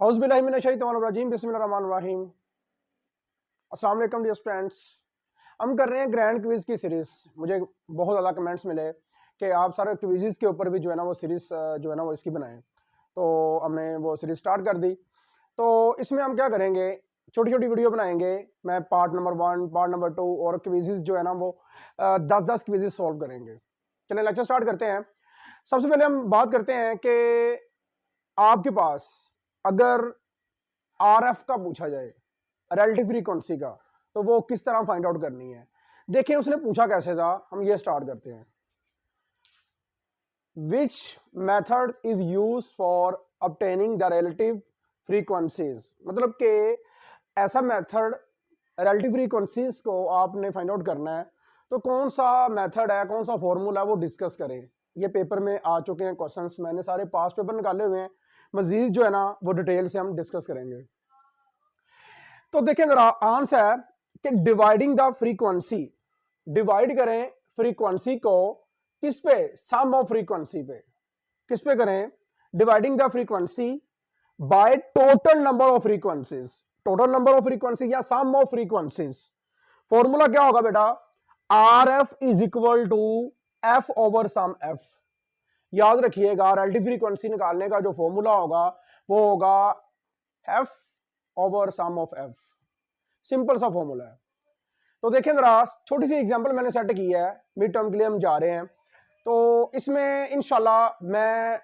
औज़ुबिल्लाहिमिनश्शैतानिर्रजीम बिस्मिल्लाहिर्रहमानिर्रहीम। अस्सलाम वालेकुम डियर फ्रेंड्स। हम कर रहे हैं ग्रैंड क्विज़ की सीरीज़। मुझे बहुत ज़्यादा कमेंट्स मिले कि आप सारे क्विज़ के ऊपर भी जो है ना वो सीरीज़ जो है ना वो इसकी बनाएं, तो हमने वो सीरीज़ स्टार्ट कर दी। तो इसमें हम क्या करेंगे, छोटी छोटी वीडियो बनाएंगे। मैं पार्ट नंबर 1, पार्ट नंबर 2 और क्विज़ जो है ना वो 10-10 क्विज़ सॉल्व करेंगे। चलिए लेक्चर स्टार्ट करते हैं। सबसे पहले हम बात करते हैं कि आपके पास अगर RF का पूछा जाए, रिलेटिव फ्रीक्वेंसी का, तो वो किस तरह फाइंड आउट करनी है। देखिए उसने पूछा कैसे था, हम ये स्टार्ट करते हैं। Which method is use for obtaining the relative frequencies, मतलब कि ऐसा मेथड रिलेटिव फ्रीक्वेंसीज को आपने फाइंड आउट करना है, तो कौन सा मेथड है, कौन सा फॉर्मूला है, वो डिस्कस करें। ये पेपर में आ चुके हैं क्वेश्चंस, मैंने सारे पास पेपर निकाले हुए हैं। मजीद जो है ना वो डिटेल से हम डिस्कस करेंगे। तो देखें जरा, आंसर है कि डिवाइडिंग द फ्रीक्वेंसी, डिवाइड करें फ्रीक्वेंसी को किस पे, सम ऑफ फ्रीक्वेंसी पे। किस पे करें, dividing the frequency by total number of frequencies. Total number of frequency या सम ऑफ फ्रीक्वेंसीज। फॉर्मूला क्या होगा बेटा, RF is equal to F over sum F। याद रखिएगा, रिलेटिव फ्रीक्वेंसी निकालने का जो फॉर्मूला होगा वो होगा F over sum of F। Simple सा फॉर्मूला है। तो देखें जरा, छोटी सी एग्जांपल मैंने सेट की है, मिड टर्म के लिए हम जा रहे हैं। तो इसमें इंशाल्लाह मैं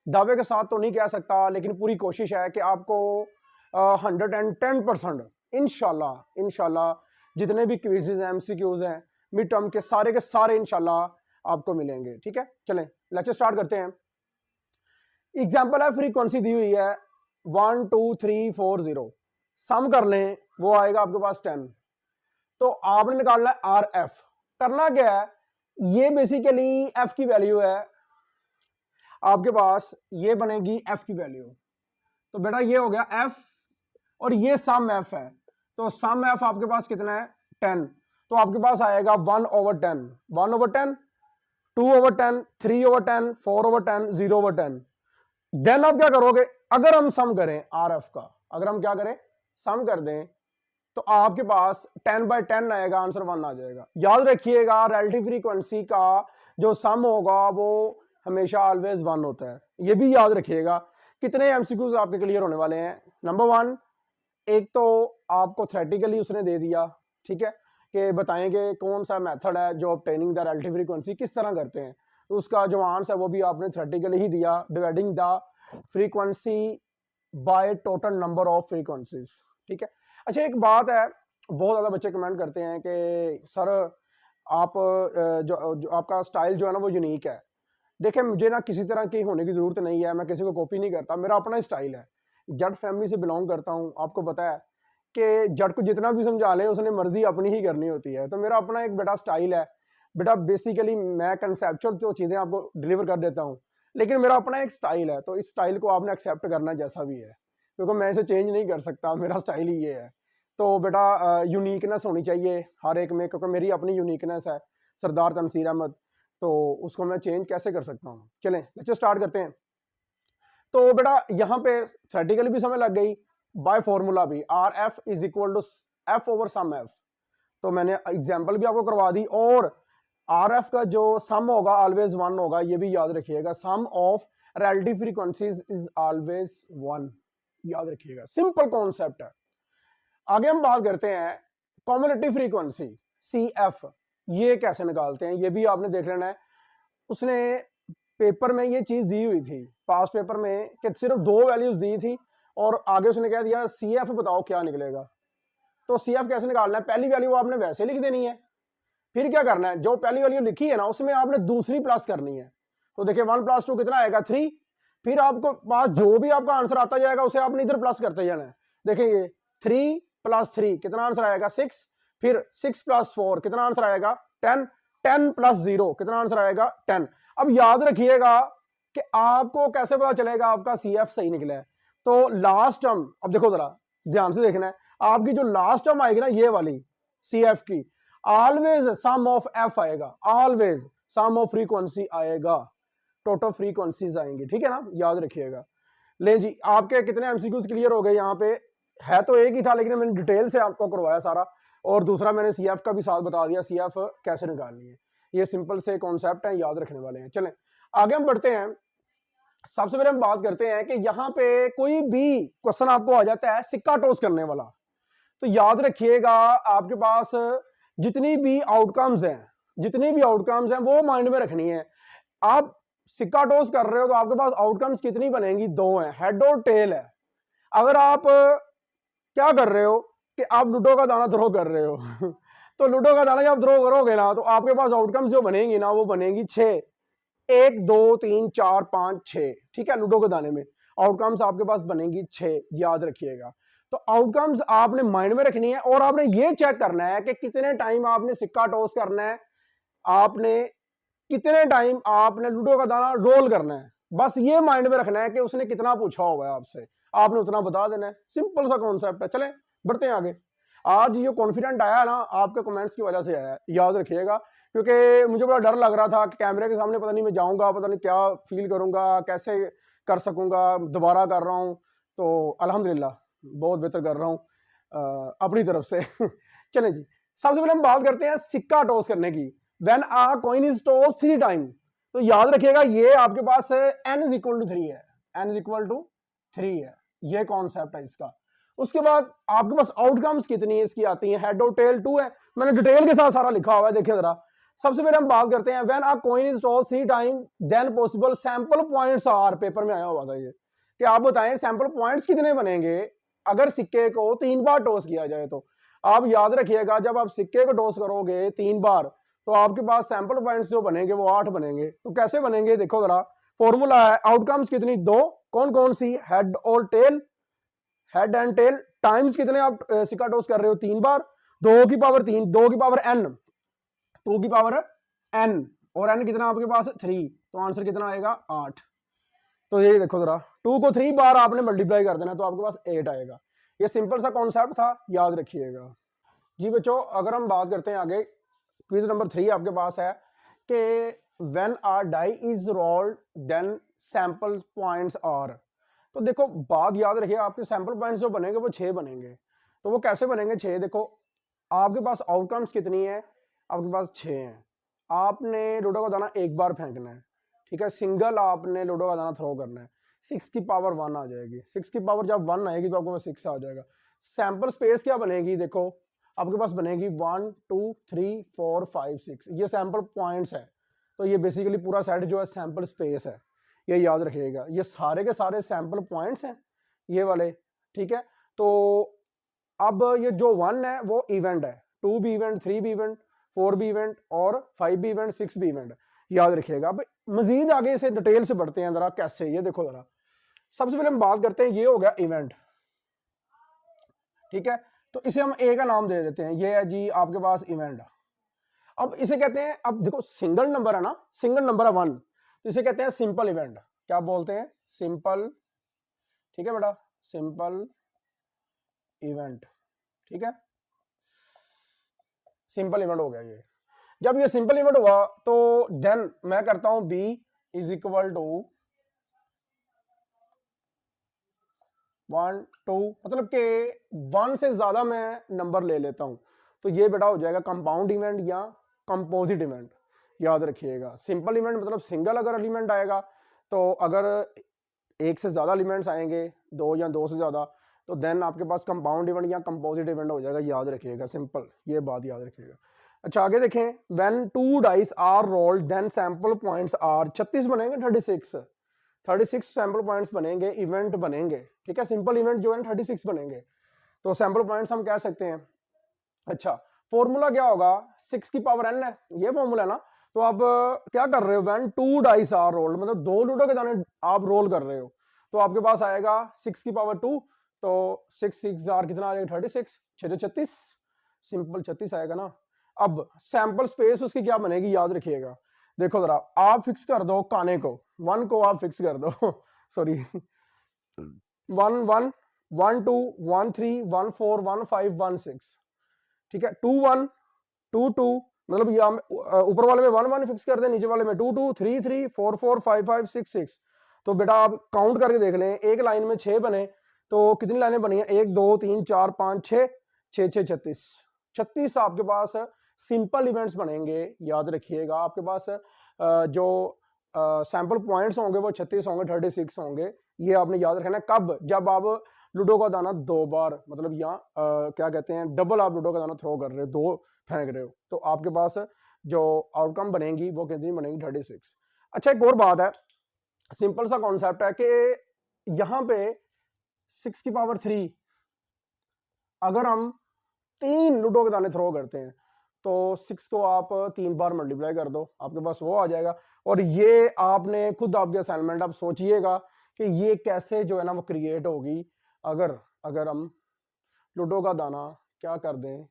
दावे के साथ तो नहीं कह सकता, लेकिन पूरी कोशिश है कि आपको 110% इंशाल्लाह जितने भी क्विज़ेज हैं, MCQs हैं मिड टर्म के सारे इंशाल्लाह आपको मिलेंगे। ठीक है, चलें लेक्चर स्टार्ट करते हैं। एग्जाम्पल है, फ्रीक्वेंसी दी हुई है 1 2 3 4 0, सम कर लें वो आएगा आपके पास 10। तो आपने निकालना है RF। करना क्या है, ये बेसिकली F की वैल्यू है आपके पास, ये बनेगी F की वैल्यू। तो बेटा ये हो गया F और ये सम F है। तो सम F आपके पास कितना है, 10। तो आपके पास आएगा 1/10, 1/10, 2/10, 3/10, 4/10, 0/10। देन आप क्या करोगे, अगर हम सम करें RF का, अगर हम क्या करें, सम कर दें, तो आपके पास 10/10 आएगा, आंसर 1 आ जाएगा। याद रखिएगा, रिलेटिव फ्रीक्वेंसी का जो सम होगा वो हमेशा ऑलवेज 1 होता है, ये भी याद रखिएगा। कितने MCQs आपके क्लियर होने वाले हैं। नंबर 1, एक तो आपको थ्योरेटिकली उसने दे दिया, ठीक है, कि बताएंगे कौन सा मेथड है जो ऑब्टेनिंग द रिलेटिव फ्रीक्वेंसी किस तरह करते हैं। तो उसका जो आंसर है वो भी आपने थ्योरेटिकली ही दिया, dividing the frequency by total number of frequencies. ठीक है। अच्छा एक बात है, बहुत ज़्यादा बच्चे कमेंट करते हैं कि सर आप जो आपका स्टाइल जो है ना वो यूनिक है। देखिए मुझे ना किसी तरह की होने की ज़रूरत नहीं है, मैं किसी को कॉपी नहीं करता, मेरा अपना स्टाइल है। जट फैमिली से बिलोंग करता हूँ, आपको पता है कि जट को जितना भी समझा ले उसने मर्जी अपनी ही करनी होती है। तो मेरा अपना एक बेटा स्टाइल है बेटा, बेसिकली मैं कंसेप्चुअल जो चीज़ें आपको डिलीवर कर देता हूँ, लेकिन मेरा अपना एक स्टाइल है। तो इस स्टाइल को आपने एक्सेप्ट करना जैसा भी है, क्योंकि मैं इसे चेंज नहीं कर सकता, मेरा स्टाइल ही ये है। तो बेटा यूनिकनेस होनी चाहिए हर एक में, क्योंकि मेरी अपनी यूनिकनेस है, सरदार तनसीर अहमद, तो उसको मैं चेंज कैसे कर सकता हूँ। चलें लेक्चर स्टार्ट करते हैं। तो बेटा यहाँ पे थ्योरेटिकली भी समझ लग गई, बाय फॉर्मूला भी, RF is equal to F over sum F। तो मैंने एग्जाम्पल भी आपको करवा दी, और RF का जो सम होगा ऑलवेज 1 होगा, ये भी याद रखिएगा। Sum of relative frequencies is always 1, याद रखिएगा, सिंपल कॉन्सेप्ट है। आगे हम बात करते हैं कॉम्युलेटिव फ्रीक्वेंसी CF, ये कैसे निकालते हैं ये भी आपने देख लेना है। उसने पेपर में ये चीज़ दी हुई थी, पास पेपर में, कि सिर्फ 2 वैल्यूज दी थी और आगे उसने कह दिया CF बताओ क्या निकलेगा। तो CF कैसे निकालना है, पहली वैल्यू आपने वैसे लिख देनी है, फिर क्या करना है, जो पहली वैल्यू लिखी है ना उसमें आपने दूसरी प्लस करनी है। तो देखिए 1 + 2 कितना आएगा, 3। फिर आपको पास जो भी आपका आंसर आता जाएगा उसे आपने इधर प्लस करते जाना है। देखिए ये 3 + 3 कितना आंसर आएगा, 6। फिर 6 + 4 कितना आंसर आएगा, 10। 10 + 0 कितना आंसर आएगा, 10। अब याद रखिएगा कि आपको कैसे पता चलेगा आपका CF सही निकला है। तो लास्ट टर्म, अब देखो जरा ध्यान से देखना है, आपकी जो लास्ट टर्म आएगी ना ये वाली CF की, ऑलवेज सम ऑफ F आएगा, ऑलवेज सम ऑफ फ्रीक्वेंसी आएगा, टोटल फ्रीक्वेंसीज आएंगी, ठीक है ना, याद रखिएगा। लें जी, आपके कितने एमसीक्यूज क्लियर हो गए? यहाँ पे है तो एक ही था, लेकिन मैंने डिटेल से आपको करवाया सारा, और दूसरा मैंने सीएफ का भी साथ बता दिया, सीएफ कैसे निकालनी है। ये सिंपल से कॉन्सेप्ट है, याद रखने वाले हैं। चलें आगे हम बढ़ते हैं। सबसे पहले हम बात करते हैं कि यहाँ पे कोई भी क्वेश्चन आपको आ जाता है सिक्का टॉस करने वाला, तो याद रखिएगा आपके पास जितनी भी आउटकम्स हैं वो माइंड में रखनी है। आप सिक्का टॉस कर रहे हो तो आपके पास आउटकम्स कितनी बनेंगी? 2 हैं, हेड और टेल है। अगर आप क्या कर रहे हो कि आप लूडो का दाना थ्रो कर रहे हो तो लूडो का दाना जब थ्रो करोगे ना, तो आपके पास आउटकम्स जो बनेंगी ना, वो बनेंगी 6, 1 2 3 4 5 6। ठीक है, लूडो के दाने में आउटकम्स आपके पास बनेंगी 6, याद रखिएगा। तो आउटकम्स आपने माइंड में रखनी है, और आपने ये चेक करना है कि कितने टाइम आपने सिक्का टॉस करना है, आपने कितने टाइम आपने लूडो का दाना रोल करना है। बस ये माइंड में रखना है कि उसने कितना पूछा हुआ है आपसे, आपने उतना बता देना है। सिंपल सा कॉन्सेप्ट है। चलें बढ़ते हैं आगे। आज ये कॉन्फिडेंट आया ना, आपके कमेंट्स की वजह से आया, याद रखिएगा, क्योंकि मुझे बड़ा डर लग रहा था कि कैमरे के सामने पता नहीं मैं जाऊंगा, पता नहीं क्या फील करूंगा, कैसे कर सकूंगा। दोबारा कर रहा हूँ तो अल्हम्दुलिल्लाह बहुत बेहतर कर रहा हूँ अपनी तरफ से चलें जी, सबसे पहले हम बात करते हैं सिक्का टॉस करने की। When a coin is toss 3 time, तो याद रखिएगा ये आपके पास n इज इक्वल टू 3 है, n इज इक्वल टू 3 है, ये कॉन्सेप्ट है इसका। उसके बाद आपके पास आउटकम्स कितनी है इसकी आती है, हेड और टेल 2 है, मैंने डिटेल के साथ सारा लिखा हुआ है, देखिए जरा। सबसे पहले हम बात करते हैं when a coin is toss 3 time then possible sample points are, paper में आया हुआ था ये, कि आप बताएं सैंपल पॉइंट्स कितने बनेंगे अगर सिक्के को 3 बार टॉस किया जाए। तो आप याद रखिएगा जब आप सिक्के को टॉस करोगे 3 बार, तो आपके पास सैंपल पॉइंट्स जो बनेंगे वो 8 बनेंगे। तो कैसे बनेंगे देखो जरा, फॉर्मूला है आउटकम्स कितनी 2, कौन कौन सी, हेड और tail, head and tail, times कितने आप सिक्का टॉस कर रहे हो 3 बार, 2 की पावर 3, 2 की पावर n, 2 की पावर n, और n कितना आपके पास 3, तो आंसर कितना आएगा 8। तो ये देखो जरा, 2 को 3 बार आपने मल्टीप्लाई कर देना तो आपके पास 8 आएगा। ये सिंपल सा कॉन्सेप्ट था, याद रखिएगा जी बच्चों। अगर हम बात करते हैं आगे, क्विज नंबर 3 आपके पास है कि when a die is rolled then sample points are. तो देखो बात याद रखिए, आपके सैंपल पॉइंट्स जो बनेंगे वो 6 बनेंगे। तो वो कैसे बनेंगे 6, देखो आपके पास आउटकम्स कितनी है, आपके पास 6 हैं। आपने लूडो का दाना एक बार फेंकना है, ठीक है, सिंगल आपने लूडो का दाना थ्रो करना है, 6 की पावर 1 आ जाएगी, 6 की पावर जब 1 आएगी तो आपको 6 आ जाएगा। सैंपल स्पेस क्या बनेगी, देखो आपके पास बनेगी 1 2 3 4 5 6, ये सैंपल पॉइंट्स है। तो ये बेसिकली पूरा सेट जो है सैंपल स्पेस है, ये याद रखिएगा। ये सारे के सारे सैंपल पॉइंट्स हैं ये वाले, ठीक है। तो अब ये जो 1 है वो इवेंट है, 2 भी इवेंट, 3 भी इवेंट, 4 भी इवेंट और 5 भी इवेंट, 6 भी इवेंट, याद रखिएगा। अब मजीद आगे से डिटेल से बढ़ते हैं जरा, कैसे, ये देखो जरा। सबसे पहले हम बात करते हैं, ये हो गया इवेंट, ठीक है, तो इसे हम ए का नाम दे देते हैं, ये है जी आपके पास इवेंट। अब इसे कहते हैं, अब देखो सिंगल नंबर है ना, सिंगल नंबर है 1, तो इसे कहते हैं सिंपल इवेंट। क्या बोलते हैं, सिंपल, ठीक है बेटा, सिंपल इवेंट, ठीक है, सिंपल इवेंट हो गया ये। जब ये सिंपल इवेंट हुआ तो देन मैं करता हूं बी इज इक्वल टू 1 2, मतलब कि 1 से ज्यादा मैं नंबर ले लेता हूं, तो ये बेटा हो जाएगा कंपाउंड इवेंट या कंपोजिट इवेंट, याद रखिएगा। सिंपल इवेंट मतलब सिंगल अगर एलिमेंट आएगा, तो अगर एक से ज्यादा एलिमेंट्स आएंगे, 2 या 2 से ज्यादा, तो देन आपके पास कंपाउंड इवेंट या कंपोजिट इवेंट हो जाएगा, याद रखिएगा, सिंपल, ये बात याद रखिएगा। अच्छा आगे देखें, when 2 dice are rolled then sample points are, 36 बनेंगे, 36 सैंपल पॉइंट्स बनेंगे, इवेंट बनेंगे, ठीक है, सिंपल इवेंट जो है 36 बनेंगे, तो सैंपल पॉइंट्स हम कह सकते हैं। अच्छा फॉर्मूला क्या होगा, 6 की पावर n है, ये फॉर्मूला है ना। तो आप क्या कर रहे हो, व्हेन 2 डाइस आर रोल्ड, मतलब 2 लूडो के दाने आप रोल कर रहे हो, तो आपके पास आएगा 6 की पावर 2, तो 6 6 आर कितना आ जाएगा 36, 6 36, सिंपल 36 आएगा ना। अब सैंपल स्पेस उसकी क्या बनेगी, याद रखिएगा, देखो जरा, आप फिक्स कर दो काने को, 1 को आप फिक्स कर दो सॉरी 1 1 1 2 1 3 1 4 1 5 1 6, ठीक है, 2 1 2 2, मतलब ये ऊपर वाले में 1 1 फिक्स कर दे, नीचे वाले में 2 2 3 3 4 4 5 5 6 6, तो बेटा आप काउंट करके देख लें, एक लाइन में 6 बने तो कितनी लाइनें बनी हैं, 1 2 3 4 5 6, 6 6 36, 36 आपके पास सिंपल इवेंट्स बनेंगे। याद रखिएगा आपके पास जो सैंपल पॉइंट्स होंगे वो 36 होंगे, 36 होंगे। ये आपने याद रखना है। कब? जब आप लूडो का दाना 2 बार, मतलब यहाँ क्या कहते हैं, डबल आप लूडो का दाना थ्रो कर रहे हो, 2 फेंक रहे हो, तो आपके पास जो आउटकम बनेगी वो कितनी बनेगी, 36। अच्छा, एक और बात है, सिंपल सा कॉन्सेप्ट है कि यहाँ पे 6 की पावर 3 अगर हम 3 लूडो के दाने थ्रो करते हैं तो 6 को आप 3 बार मल्टीप्लाई कर दो, आपके पास वो आ जाएगा। और ये आपने खुद आपके असाइनमेंट आप सोचिएगा कि ये कैसे जो है ना वो क्रिएट होगी। अगर हम लूडो का दाना क्या कर दें,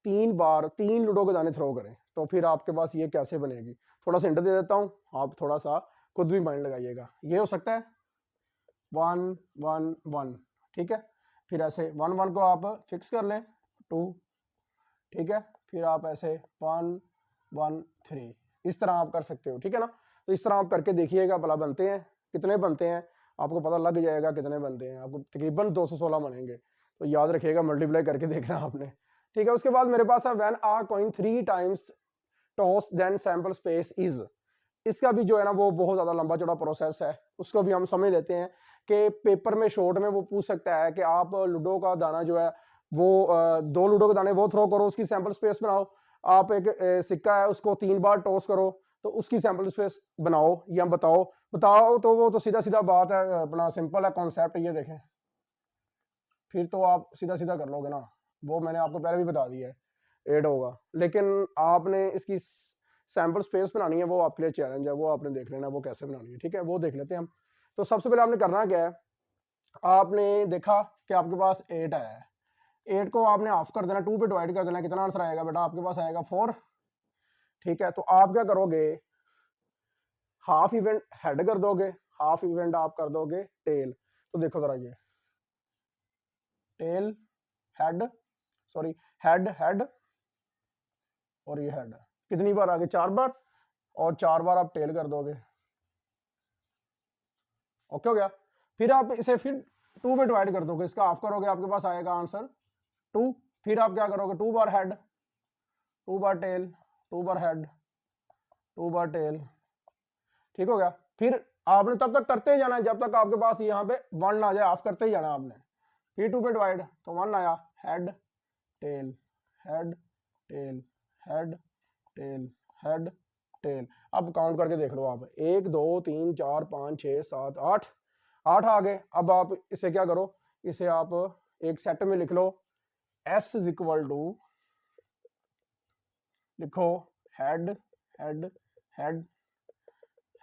3 बार 3 लूडो के दाने थ्रो करें तो फिर आपके पास ये कैसे बनेगी। थोड़ा सा हिंट दे देता हूँ, आप थोड़ा सा खुद भी माइंड लगाइएगा। ये हो सकता है 1 1 1, ठीक है, फिर ऐसे 1 1 को आप फिक्स कर लें 2, ठीक है, फिर आप ऐसे 1 1 3, इस तरह आप कर सकते हो, ठीक है ना। तो इस तरह आप करके देखिएगा भला बनते हैं, कितने बनते हैं आपको पता लग जाएगा कितने बनते हैं, आपको तकरीबन 216 बनेंगे। तो याद रखिएगा, मल्टीप्लाई करके देखना आपने, ठीक है। उसके बाद मेरे पास है when a coin 3 times toss then sample space is. इसका भी जो है ना वो बहुत ज़्यादा लंबा चौड़ा प्रोसेस है, उसको भी हम समझ लेते हैं कि पेपर में शॉर्ट में वो पूछ सकता है कि आप लूडो का दाना जो है वो 2 लूडो के दाने वो थ्रो करो, उसकी सैंपल स्पेस बनाओ। आप एक सिक्का है उसको 3 बार टॉस करो तो उसकी सैंपल स्पेस बनाओ या बताओ तो वो तो सीधा सीधा बात है, अपना सिंपल है कॉन्सेप्ट। ये देखें, फिर तो आप सीधा सीधा कर लोगे ना, वो मैंने आपको पहले भी बता दिया है 8 होगा, लेकिन आपने इसकी सैंपल स्पेस बनानी है, वो आपके लिए चैलेंज है, वो आपने देख लेना वो कैसे बनानी है, ठीक है, वो देख लेते हैं हम। तो सबसे पहले आपने करना क्या है, आपने देखा कि आपके पास 8 है, 8 को आपने हाफ कर देना, 2 पे डिवाइड कर देना, कितना आंसर आएगा बेटा, आपके पास आएगा 4, ठीक है। तो आप क्या करोगे, हाफ इवेंट हेड कर दोगे, हाफ इवेंट आप कर दोगे टेल। तो देखो जरा, ये tail head, sorry head head और ये हेड कितनी बार आगे, 4 बार, और 4 बार आप टेल कर दोगे, ओके हो गया। फिर आप इसे फिर 2 में डिवाइड कर दोगे, इसका हाफ करोगे, आपके पास आएगा आंसर 2। फिर आप क्या करोगे, 2 बार हेड, 2 बार टेल, 2 बार हेड, 2 बार टेल, ठीक हो गया। फिर आपने तब तक करते ही जाना है जब तक आपके पास यहाँ पे 1 ना आ जाए, हाफ करते ही जाना आपने। फिर 2 पे डिवाइड तो 1 आया, head tail head tail head tail head tail. अब काउंट करके देख लो आप, 1 2 3 4 5 6 7 8, 8 आ गए। अब आप इसे क्या करो, इसे आप एक सेट में लिख लो, S इज इक्वल टू, लिखो head head head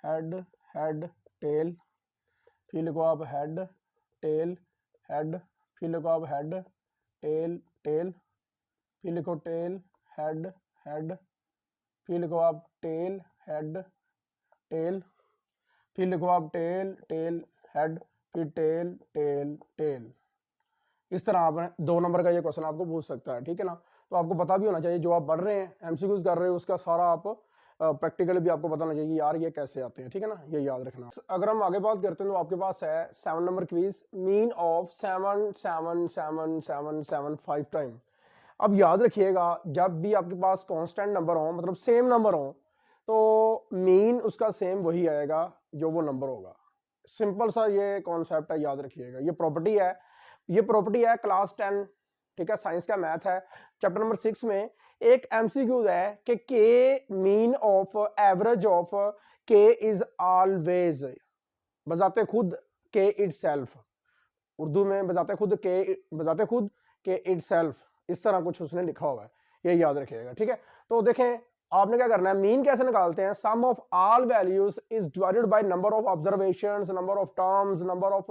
head head tail, फिर लिखो आप हेड टेल हेड, फिर लिखो आप हेड टेल टेल, फिर लिखो टेल हेड हेड, फिर लिखो आप टेल हेड टेल, फिर लिखो आप टेल टेल हेड, फिर टेल टेल टेल। इस तरह आप 2 नंबर का ये क्वेश्चन आपको पूछ सकता है, ठीक है ना। तो आपको पता भी होना चाहिए, जो आप पढ़ रहे हैं एमसीक्यूज कर रहे हो उसका सारा आप प्रैक्टिकली भी आपको पता होना चाहिए यार ये कैसे आते हैं, ठीक है ना, ये याद रखना। अगर हम आगे बात करते हैं तो आपके पास है 7 number quiz, mean of 7 7 7 7 7 5 time. अब याद रखिएगा, जब भी आपके पास कांस्टेंट नंबर हो, मतलब सेम नंबर हो, तो मीन उसका सेम वही आएगा जो वो नंबर होगा। सिंपल सा ये कॉन्सेप्ट है, याद रखिएगा। ये प्रॉपर्टी है क्लास 10, ठीक है, साइंस का मैथ है, चैप्टर नंबर 6 में एक एमसीक्यू है कि के मीन ऑफ एवरेज ऑफ के इज ऑलवेज बजाते खुद के इटसेल्फ, उर्दू में बजाते खुद के इटसेल्फ, इस तरह कुछ उसने लिखा हुआ है, ये याद रखिएगा, ठीक है। तो देखें आपने क्या करना है, मीन कैसे निकालते हैं, sum of all values is divided by number of observations, number of terms, number of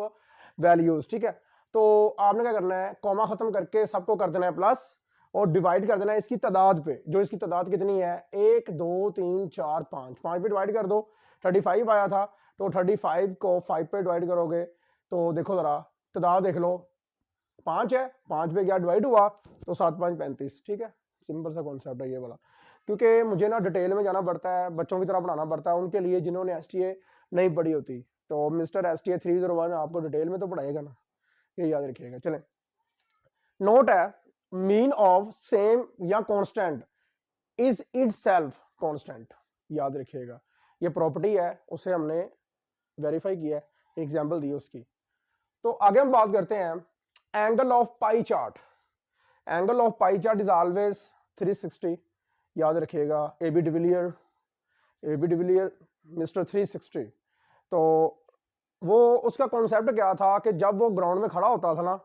values, ठीक है। तो आपने क्या करना है, कॉमा खत्म करके सबको कर देना है प्लस, और डिवाइड कर देना है इसकी तादाद पे, जो इसकी तादाद कितनी है, 1 2 3 4 5, 5 पे डिवाइड कर दो, 35 आया था, तो 35 को 5 पे डिवाइड करोगे तो देखो जरा तादाद देख लो, 5 है, 5 पे क्या डिवाइड हुआ, तो 7 5 35, ठीक है। सिंपल सा कॉन्सेप्ट है ये वाला, क्योंकि मुझे ना डिटेल में जाना पड़ता है, बच्चों की तरह पढ़ाना पड़ता है उनके लिए जिन्होंने एसटीए नहीं पढ़ी होती, तो मिस्टर STA 301 आपको डिटेल में तो पढ़ाएगा ना, ये याद रखिएगा। चलें, नोट है मीन ऑफ सेम या कांस्टेंट इज इटसेल्फ कांस्टेंट, याद रखिएगा। ये प्रॉपर्टी है, उसे हमने वेरीफाई किया है, एग्जांपल दी उसकी। तो आगे हम बात करते हैं angle of pie chart. Angle of pie chart is always 360, याद रखिएगा। A B de Villiers mister 360। तो वो उसका कॉन्सेप्ट क्या था कि जब वो ग्राउंड में खड़ा होता था ना,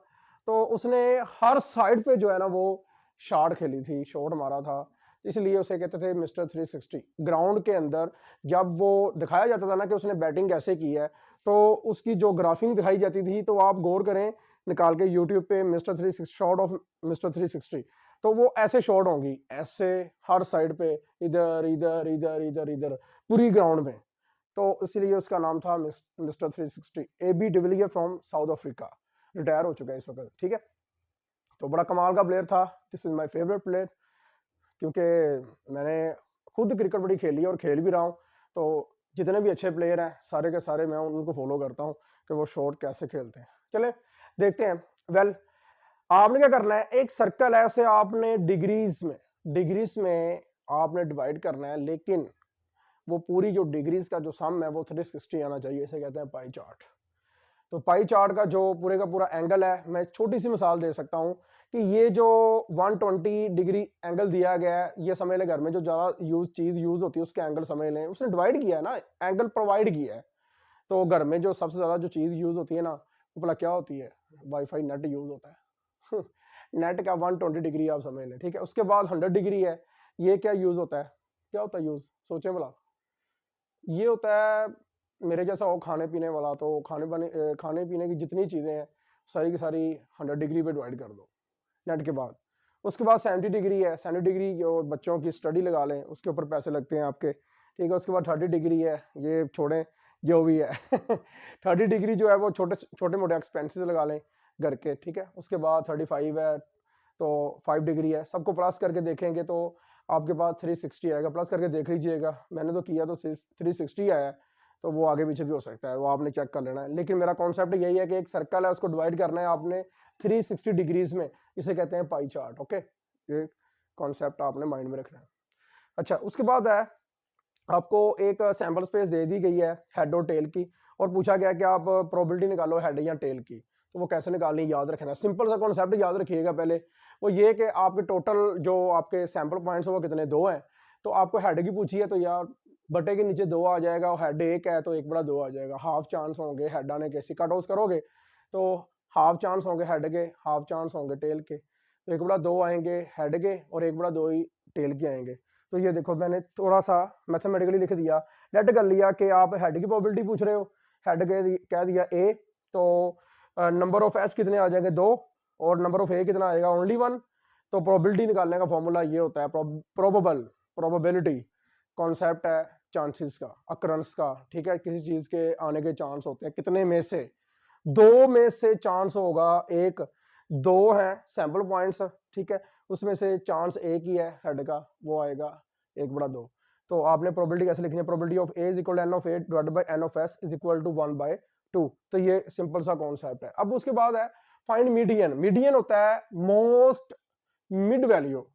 तो उसने हर साइड पे जो है ना वो शॉट खेली थी, शॉट मारा था, इसलिए उसे कहते थे मिस्टर 360। ग्राउंड के अंदर जब वो दिखाया जाता था ना कि उसने बैटिंग कैसे की है, तो उसकी जो ग्राफिंग दिखाई जाती थी, तो आप गौर करें, निकाल के यूट्यूब पे मिस्टर 360 शॉट ऑफ मिस्टर 360, तो वो ऐसे शॉट होंगी, ऐसे हर साइड पे, इधर इधर इधर इधर इधर पूरी ग्राउंड में। तो इसीलिए उसका नाम था mister 360। AB de Villiers from south Africa, retire हो चुका है इस वक्त, ठीक है। तो बड़ा कमाल का प्लेयर था, this is my favourite player, क्योंकि मैंने खुद क्रिकेट बड़ी खेली है और खेल भी रहा हूँ। तो जितने भी अच्छे प्लेयर हैं सारे के सारे मैं उनको फॉलो करता हूँ कि वो शॉट कैसे खेलते हैं। चले देखते हैं। वेल, आपने क्या करना है, एक सर्कल है, उसे आपने डिग्रीज में आपने डिवाइड करना है, लेकिन वो पूरी जो डिग्रीज का जो सम है वो 360 आना चाहिए, इसे कहते हैं पाई चार्ट। तो पाई चार्ट का जो पूरे का पूरा एंगल है, मैं छोटी सी मिसाल दे सकता हूँ कि ये जो 120 डिग्री एंगल दिया गया है, ये समझ लें घर में जो ज़्यादा चीज़ यूज़ होती है उसके एंगल समझ लें, उसने डिवाइड किया है ना, एंगल प्रोवाइड किया है। तो घर में जो सबसे ज़्यादा जो चीज़ यूज़ होती है ना, वो भला क्या होती है, वाईफाई नेट यूज़ होता है नेट का 120 डिग्री आप समझ लें, ठीक है। उसके बाद 100 डिग्री है, ये क्या यूज़ होता है, क्या होता है यूज़, सोचें भला। ये होता है मेरे जैसा हो खाने पीने वाला, तो खाने पीने की जितनी चीज़ें हैं सारी की सारी 100 डिग्री पे डिवाइड कर दो नेट के बाद। उसके बाद 70 डिग्री है, 70 डिग्री जो बच्चों की स्टडी लगा लें, उसके ऊपर पैसे लगते हैं आपके, ठीक है। उसके बाद 30 डिग्री है, ये छोड़ें जो भी है 30 डिग्री जो है वो छोटे मोटे एक्सपेंसेस लगा लें घर के, ठीक है। उसके बाद 35 है, तो 5 डिग्री है, सबको प्लस करके देखेंगे तो आपके पास 360 आएगा। प्लस करके देख लीजिएगा, मैंने तो किया तो 360 आया है, तो वो आगे पीछे भी हो सकता है, वो आपने चेक कर लेना है। लेकिन मेरा कॉन्सेप्ट यही है कि एक सर्कल है, उसको डिवाइड करना है आपने 360 डिग्रीज में, इसे कहते हैं पाई चार्ट। ओके, ये कॉन्सेप्ट आपने माइंड में रखना है। अच्छा, उसके बाद है आपको एक सैम्पल स्पेस दे दी गई है हेड और टेल की, और पूछा गया कि आप प्रोबेबिलिटी निकालो हेड या टेल की। तो वो कैसे निकालनी, याद रखना। सिंपल सा कॉन्सेप्ट याद रखिएगा। पहले वो ये कि आपके टोटल जो आपके सैम्पल पॉइंट्स हैं वो कितने, 2 हैं। तो आपको हेड की पूछी है, तो यार बटे के नीचे 2 आ जाएगा, और हेड 1 है तो 1 बड़ा 2 आ जाएगा। हाफ चांस होंगे हेड आने के, सिक्का टॉस करोगे तो हाफ चांस होंगे हेड के, हाफ चांस होंगे टेल के। तो 1 बड़ा 2 आएंगे हेड के, और 1 बड़ा 2 ही टेल के आएंगे। तो ये देखो, मैंने थोड़ा सा मैथमेटिकली लिख दिया, लेट कर लिया कि आप हेड की प्रोबेबिलिटी पूछ रहे हो, हेड के कह दिया ए, तो नंबर ऑफ एस कितने आ जाएंगे, 2, और नंबर ऑफ ए कितना आएगा, ओनली 1। तो प्रोबेबिलिटी निकालने का फॉर्मूला ये होता है, प्रोबेबिलिटी कॉन्सेप्ट है चांसेस का, अक्रंस का, ठीक है। किसी चीज़ के आने के चांस होते हैं, कितने में से, 2 में से चांस होगा 1, 2 है सैम्पल पॉइंट्स, ठीक है। उसमें से चांस 1 ही है हेड का, वो आएगा 1 बड़ा 2। तो आपने प्रोबेबिलिटी कैसे लिखनी है, probability of A is equal to n of A divided by n of S is equal to 1/2। तो ये सिंपल सा कॉन्सेप्ट है। अब उसके बाद है फाइंड मीडियन। मीडियन होता है मोस्ट मिड वैल्यू,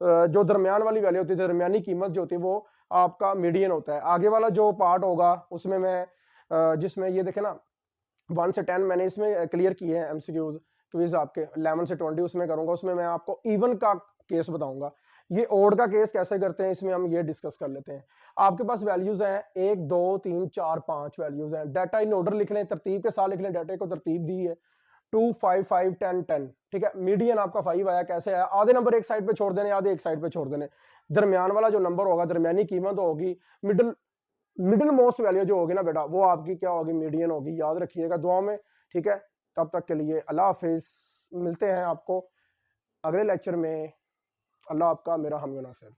जो दरमियान वाली वैल्यू होती है, दरमियानी कीमत जो होती है, वो आपका मीडियन होता है। आगे वाला जो पार्ट होगा उसमें मैं जिसमें ये देखे ना 1 से 10 मैंने इसमें क्लियर किए हैं एमसीक्यूज क्विज आपके 11 से 20 उसमें करूंगा। उसमें मैं आपको इवन का केस बताऊंगा, ये ओड का केस कैसे करते हैं, इसमें हम ये डिस्कस कर लेते हैं। आपके पास वैल्यूज हैं 1 2 3 4 5 वैल्यूज हैं। डाटा इन ऑर्डर लिख लें, तरतीब के साथ लिख लें, डाटा को तरतीब दी है 2 5 5 10 10, ठीक है। मीडियन आपका 5 आया, कैसे आया, आधे नंबर एक साइड पे छोड़ देने, आधे एक साइड पे छोड़ देने। दरमियान वाला जो नंबर होगा, दरमियानी कीमत होगी, मिडिल मोस्ट वैल्यू जो होगी ना बेटा, वो आपकी क्या होगी, मीडियन होगी। याद रखिएगा दुआ में, ठीक है। तब तक के लिए अल्लाह हाफिज, मिलते हैं आपको अगले लेक्चर में। अल्लाह आपका मेरा हम नासिर।